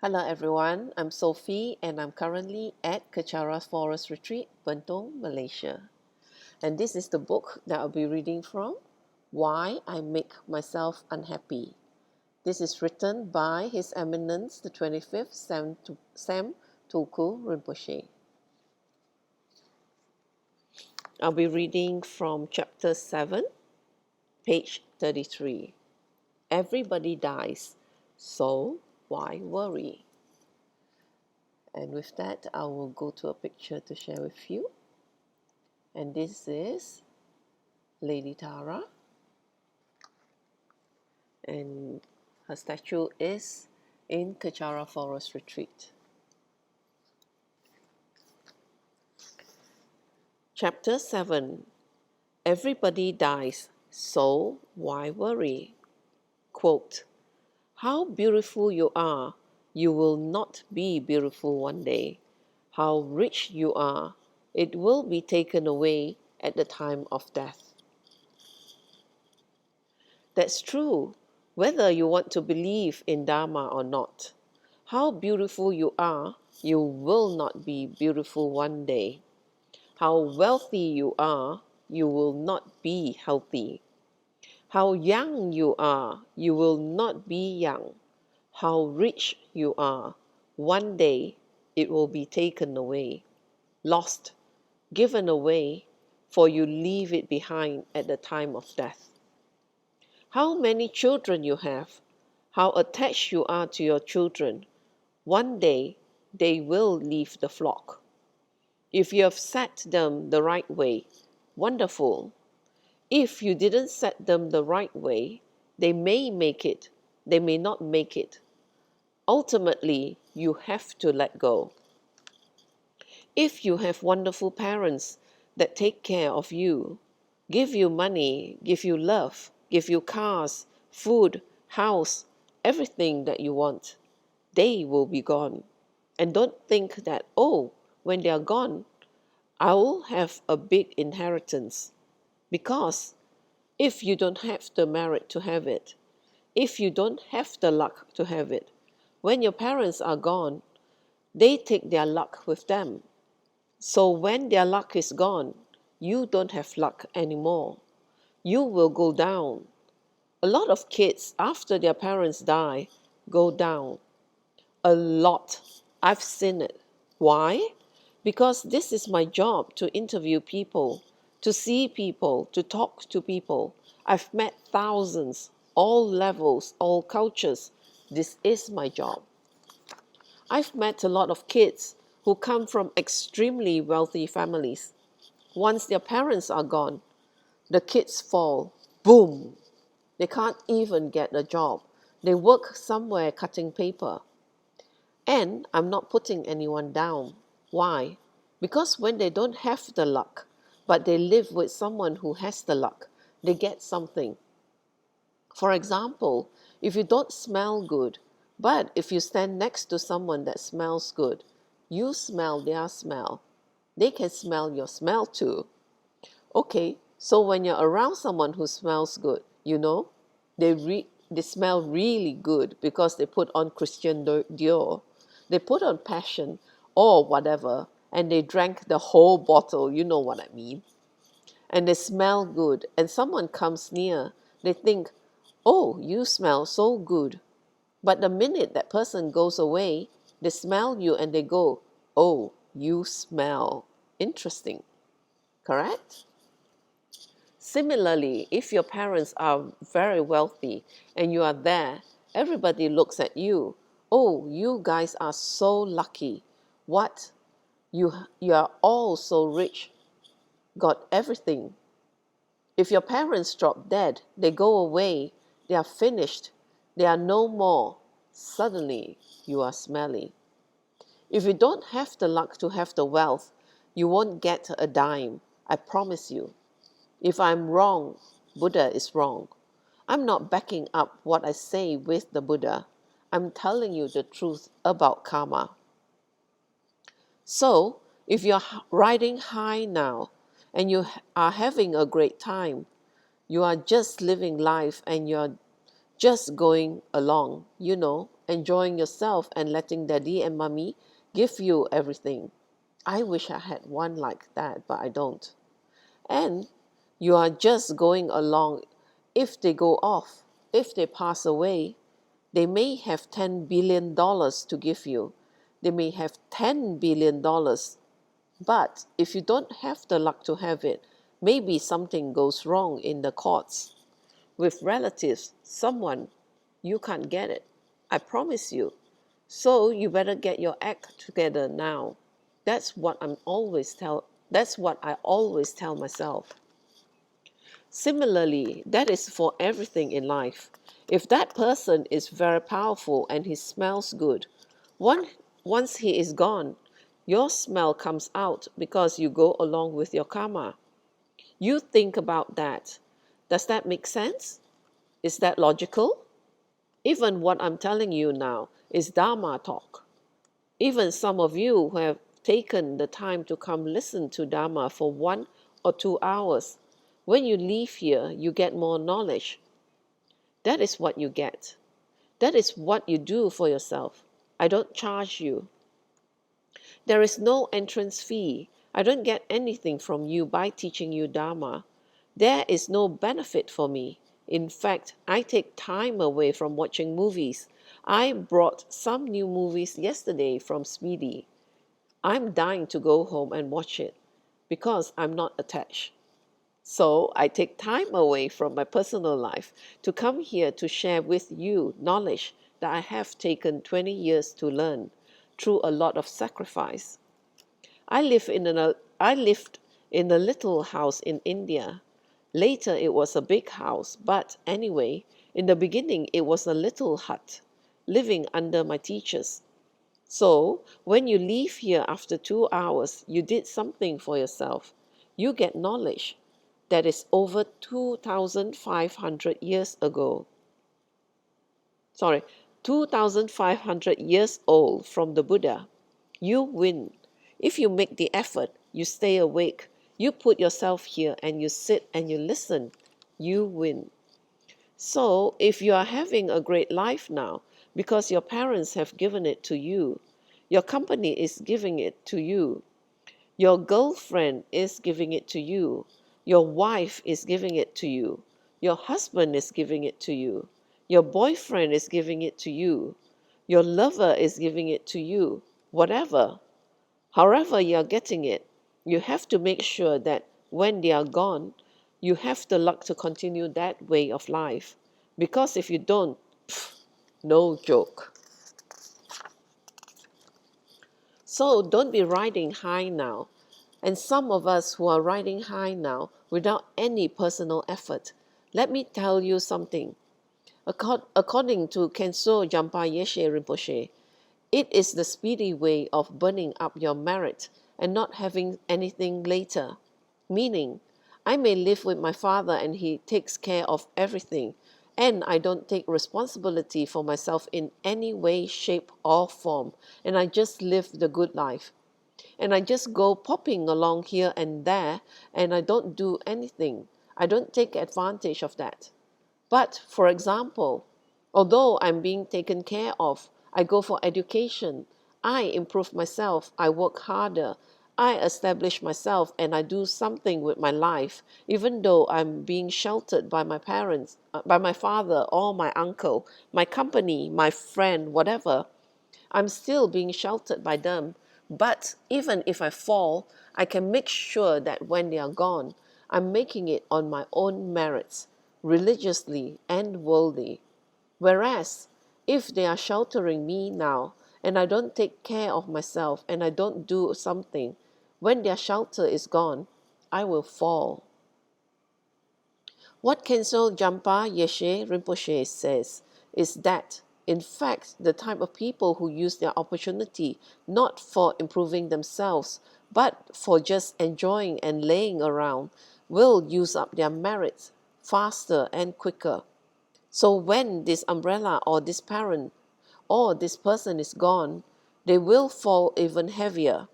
Hello everyone, I'm Sophie and I'm currently at Kechara Forest Retreat, Bentong, Malaysia. And this is the book that I'll be reading from, Why I Make Myself Unhappy. This is written by His Eminence the 25th Sam Tulku Rinpoche. I'll be reading from chapter 7, page 33. Everybody dies, so why worry? And with that, I will go to a picture to share with you. And this is Lady Tara. And her statue is in Kechara Forest Retreat. Chapter 7. Everybody dies, so why worry? Quote, how beautiful you are, you will not be beautiful one day. How rich you are, it will be taken away at the time of death. That's true, whether you want to believe in Dharma or not. How beautiful you are, you will not be beautiful one day. How wealthy you are, you will not be healthy. How young you are, you will not be young. How rich you are, one day it will be taken away, lost, given away, for you leave it behind at the time of death. How many children you have, how attached you are to your children, one day they will leave the flock. If you have set them the right way, wonderful. If you didn't set them the right way, they may make it, they may not make it. Ultimately, you have to let go. If you have wonderful parents that take care of you, give you money, give you love, give you cars, food, house, everything that you want, they will be gone. And don't think that, oh, when they are gone, I will have a big inheritance. Because if you don't have the merit to have it, if you don't have the luck to have it, when your parents are gone, they take their luck with them. So when their luck is gone, you don't have luck anymore. You will go down. A lot of kids, after their parents die, go down. A lot. I've seen it. Why? Because this is my job to interview people, to see people, to talk to people. I've met thousands, all levels, all cultures. This is my job. I've met a lot of kids who come from extremely wealthy families. Once their parents are gone, the kids fall. Boom! They can't even get a job. They work somewhere cutting paper. And I'm not putting anyone down. Why? Because when they don't have the luck, but they live with someone who has the luck, they get something. For example, if you don't smell good, but if you stand next to someone that smells good, you smell their smell. They can smell your smell too. Okay, so when you're around someone who smells good, they smell really good because they put on Christian Dior. They put on passion or whatever, and they drank the whole bottle, you know what I mean. And they smell good, and someone comes near, they think, oh, you smell so good. But the minute that person goes away, they smell you and they go, oh, you smell interesting. Correct? Similarly, if your parents are very wealthy and you are there, everybody looks at you. Oh, you guys are so lucky. What? You are all so rich, got everything. If your parents drop dead, they go away, they are finished, they are no more. Suddenly, you are smelly. If you don't have the luck to have the wealth, you won't get a dime. I promise you. If I'm wrong, Buddha is wrong. I'm not backing up what I say with the Buddha. I'm telling you the truth about karma. So, if you're riding high now and you are having a great time, you are just living life and you're just going along, and enjoying yourself and letting daddy and mommy give you everything. I wish I had one like that, but I don't. And you are just going along. If they go off, if they pass away, they may have $10 billion to give you. They may have $10 billion. But if you don't have the luck to have it, maybe something goes wrong in the courts. With relatives, someone, you can't get it. I promise you. So you better get your act together now. That's what I always tell myself. Similarly, that is for everything in life. If that person is very powerful and he smells good, one, once he is gone, your smell comes out because you go along with your karma. You think about that. Does that make sense? Is that logical? Even what I'm telling you now is Dharma talk. Even some of you who have taken the time to come listen to Dharma for 1 or 2 hours, when you leave here, you get more knowledge. That is what you get. That is what you do for yourself. I don't charge you. There is no entrance fee. I don't get anything from you by teaching you Dharma. There is no benefit for me. In fact, I take time away from watching movies. I brought some new movies yesterday from Speedy. I'm dying to go home and watch it because I'm not attached. So I take time away from my personal life to come here to share with you knowledge that I have taken 20 years to learn through a lot of sacrifice. I lived in a little house in India. Later it was a big house, but anyway, in the beginning it was a little hut, living under my teachers. So when you leave here after 2 hours, you did something for yourself. You get knowledge that is over 2,500 years ago. Sorry, 2,500 years old from the Buddha. You win. If you make the effort, you stay awake, you put yourself here and you sit and you listen, you win. So if you are having a great life now because your parents have given it to you, your company is giving it to you, your girlfriend is giving it to you, your wife is giving it to you, your husband is giving it to you, your boyfriend is giving it to you, your lover is giving it to you, whatever. However you're getting it, you have to make sure that when they are gone, you have the luck to continue that way of life. Because if you don't, no joke. So don't be riding high now. And some of us who are riding high now without any personal effort, let me tell you something. According to Khenso Jampa Yeshe Rinpoche, it is the speedy way of burning up your merit and not having anything later. Meaning, I may live with my father and he takes care of everything, and I don't take responsibility for myself in any way, shape, or form, and I just live the good life. And I just go popping along here and there, and I don't do anything. I don't take advantage of that. But, for example, although I'm being taken care of, I go for education, I improve myself, I work harder, I establish myself, and I do something with my life, even though I'm being sheltered by my parents, by my father or my uncle, my company, my friend, whatever. I'm still being sheltered by them. But even if I fall, I can make sure that when they are gone, I'm making it on my own merits, religiously and worldly. Whereas, if they are sheltering me now, and I don't take care of myself and I don't do something, when their shelter is gone, I will fall. What Khenso Jampa Yeshe Rinpoche says is that, in fact, the type of people who use their opportunity not for improving themselves, but for just enjoying and laying around, will use up their merits faster and quicker. So when this umbrella or this parent or this person is gone, they will fall even heavier.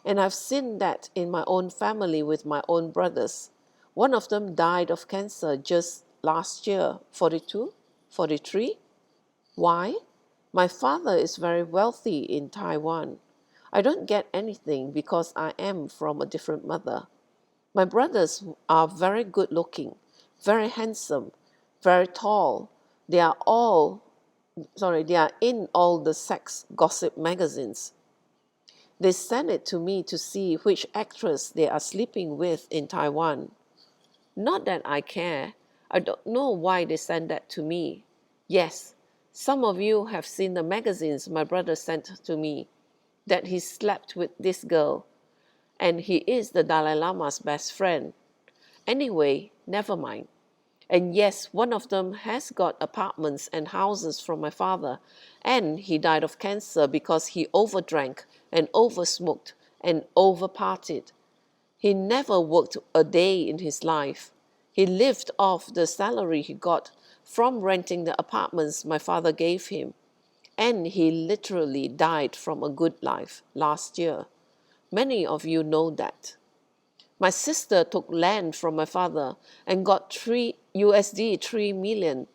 And I've seen that in my own family with my own brothers. One of them died of cancer just last year, 42, 43. Why? My father is very wealthy in Taiwan. I don't get anything because I am from a different mother. My brothers are very good looking, very handsome, very tall. They are all, they are in all the sex gossip magazines. They send it to me to see which actress they are sleeping with in Taiwan. Not that I care. I don't know why they send that to me. Yes, some of you have seen the magazines my brother sent to me, that he slept with this girl, and he is the Dalai Lama's best friend. Anyway, never mind. And yes, one of them has got apartments and houses from my father, and he died of cancer because he overdrank and oversmoked and overpartied. He never worked a day in his life. He lived off the salary he got from renting the apartments my father gave him. And he literally died from a good life last year. Many of you know that. My sister took land from my father and got USD 3 million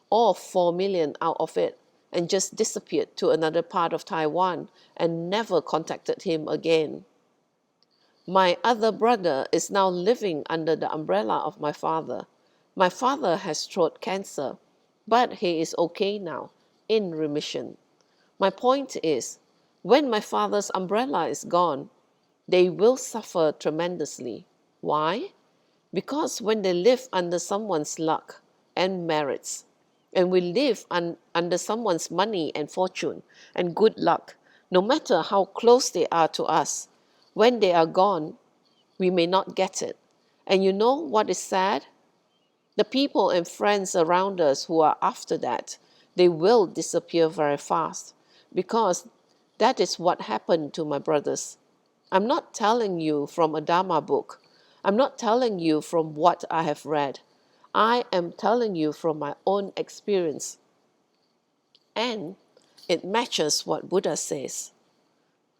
or 4 million out of it and just disappeared to another part of Taiwan and never contacted him again. My other brother is now living under the umbrella of my father. My father has throat cancer, but he is okay now, in remission. My point is, when my father's umbrella is gone, they will suffer tremendously. Why? Because when they live under someone's luck and merits, and we live under someone's money and fortune and good luck, no matter how close they are to us, when they are gone, we may not get it. And you know what is sad? The people and friends around us who are after that, they will disappear very fast because that is what happened to my brothers. I'm not telling you from a Dharma book. I'm not telling you from what I have read. I am telling you from my own experience. And it matches what Buddha says.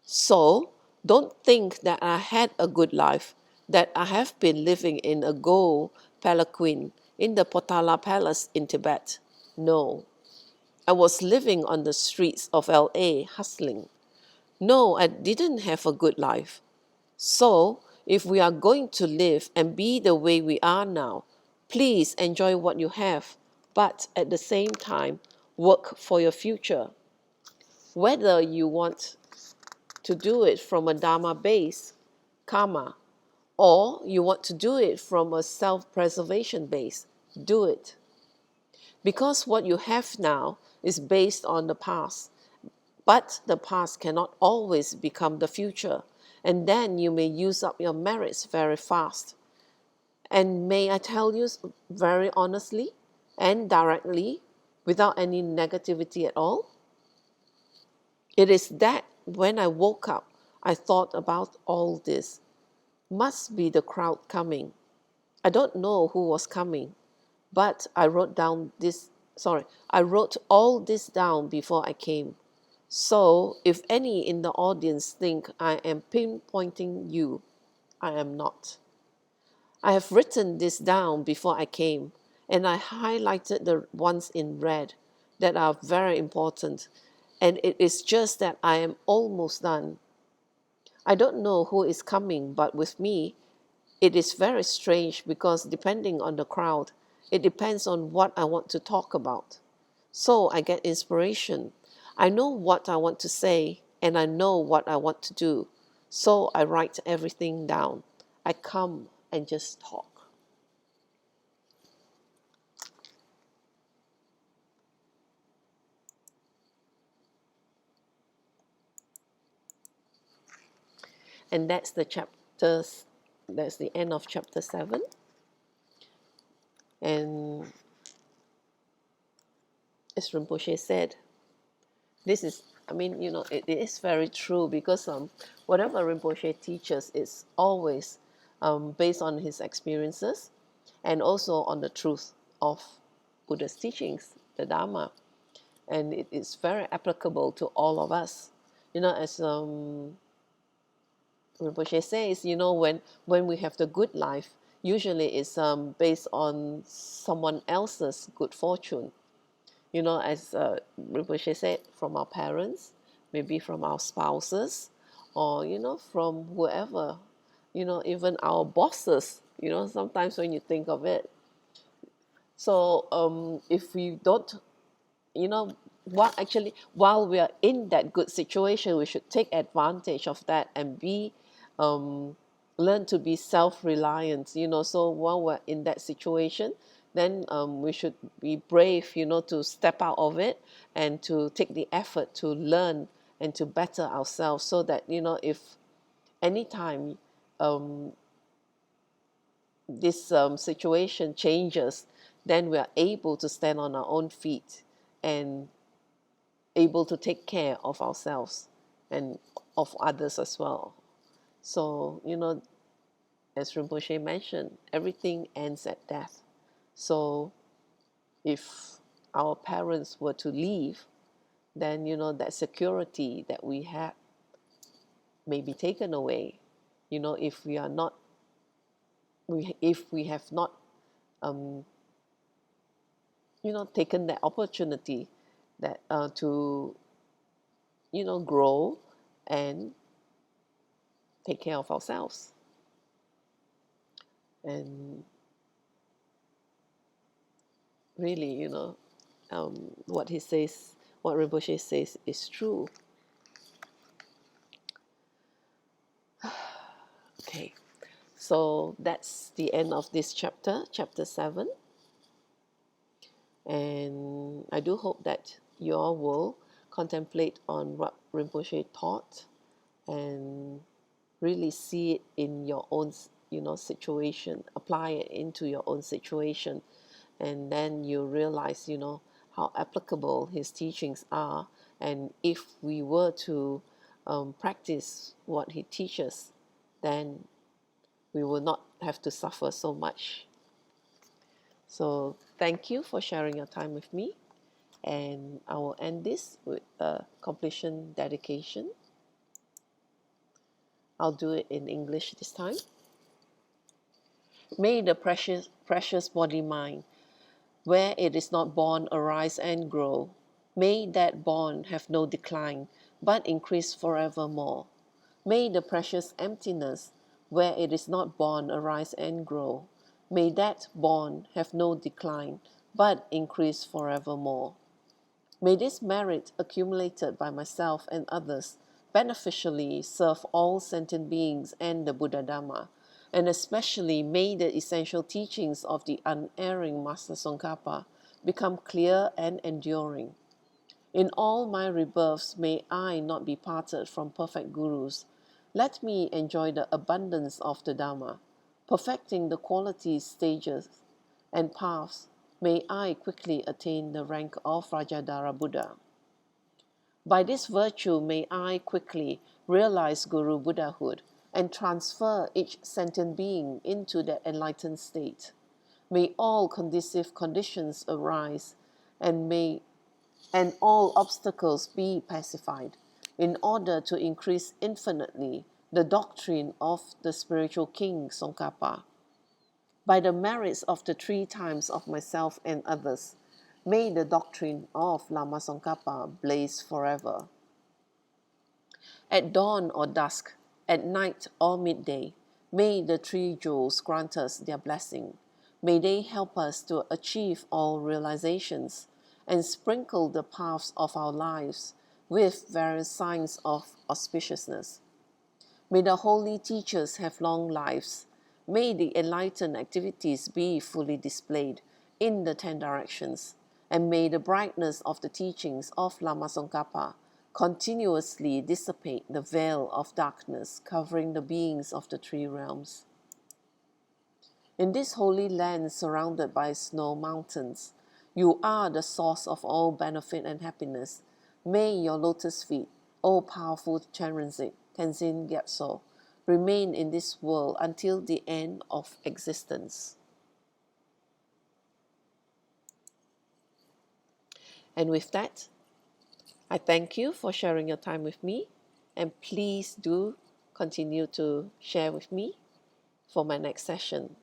So, don't think that I had a good life, that I have been living in a gold palanquin in the Potala Palace in Tibet. No, I was living on the streets of LA hustling. No, I didn't have a good life. So, if we are going to live and be the way we are now, please enjoy what you have, but at the same time, work for your future. Whether you want to do it from a Dharma base, karma, or you want to do it from a self-preservation base, do it. Because what you have now is based on the past, but the past cannot always become the future, and then you may use up your merits very fast. And may I tell you very honestly and directly, without any negativity at all, it is that when I woke up, I thought about all this. Must be the crowd coming. I don't know who was coming, but I wrote all this down before I came. So if any in the audience think I am pinpointing you, I am not. I have written this down before I came, and I highlighted the ones in red that are very important, and it is just that I am almost done. I don't know who is coming, but with me, it is very strange because depending on the crowd, it depends on what I want to talk about. So I get inspiration. I know what I want to say and I know what I want to do. So I write everything down. I come and just talk. And that's the chapters, that's the end of chapter 7. And as Rinpoche said, this is, it is very true because whatever Rinpoche teaches is always based on his experiences and also on the truth of Buddha's teachings, the Dharma. And it is very applicable to all of us. As Rinpoche says, when we have the good life, usually it's based on someone else's good fortune. as Rinpoche said, from our parents, maybe from our spouses, or, from whoever, even our bosses, sometimes when you think of it. So if we don't, what actually, while we are in that good situation, we should take advantage of that and um, learn to be self-reliant, so while we're in that situation, then we should be brave, to step out of it and to take the effort to learn and to better ourselves, so that, if anytime um, this situation changes, then we are able to stand on our own feet and able to take care of ourselves and of others as well. So, as Rinpoche mentioned, everything ends at death. So, if our parents were to leave, then, that security that we had may be taken away. If we are not, if we have not, um, taken that opportunity that to, grow and take care of ourselves. And really, what he says, what Rinpoche says is true. Okay, so that's the end of this chapter, chapter 7. And I do hope that you all will contemplate on what Rinpoche taught and really see it in your own, situation, apply it into your own situation, and then you realize, how applicable his teachings are. And if we were to practice what he teaches, then we will not have to suffer so much. So thank you for sharing your time with me, and I will end this with a completion dedication. I'll do it in English this time. May the precious body mind, where it is not born, arise and grow. May that born have no decline, but increase forevermore. May the precious emptiness, where it is not born, arise and grow. May that born have no decline, but increase forevermore. May this merit accumulated by myself and others beneficially serve all sentient beings and the Buddha Dhamma, and especially may the essential teachings of the unerring Master Tsongkhapa become clear and enduring. In all my rebirths, may I not be parted from perfect gurus. Let me enjoy the abundance of the Dhamma, perfecting the qualities, stages, and paths. May I quickly attain the rank of Rajadhara Buddha. By this virtue, may I quickly realize Guru Buddhahood and transfer each sentient being into that enlightened state. May all conducive conditions arise, and all obstacles be pacified, in order to increase infinitely the doctrine of the spiritual king Tsongkhapa. By the merits of the 3 times of myself and others, may the doctrine of Lama Tsongkhapa blaze forever. At dawn or dusk, at night or midday, may the 3 jewels grant us their blessing. May they help us to achieve all realizations and sprinkle the paths of our lives with various signs of auspiciousness. May the holy teachers have long lives. May the enlightened activities be fully displayed in the 10 directions. And may the brightness of the teachings of Lama Tsongkhapa continuously dissipate the veil of darkness covering the beings of the 3 realms. In this holy land surrounded by snow mountains, you are the source of all benefit and happiness. May your lotus feet, O powerful Tenzin Gyatso, remain in this world until the end of existence. And with that, I thank you for sharing your time with me, and please do continue to share with me for my next session.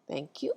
Thank you.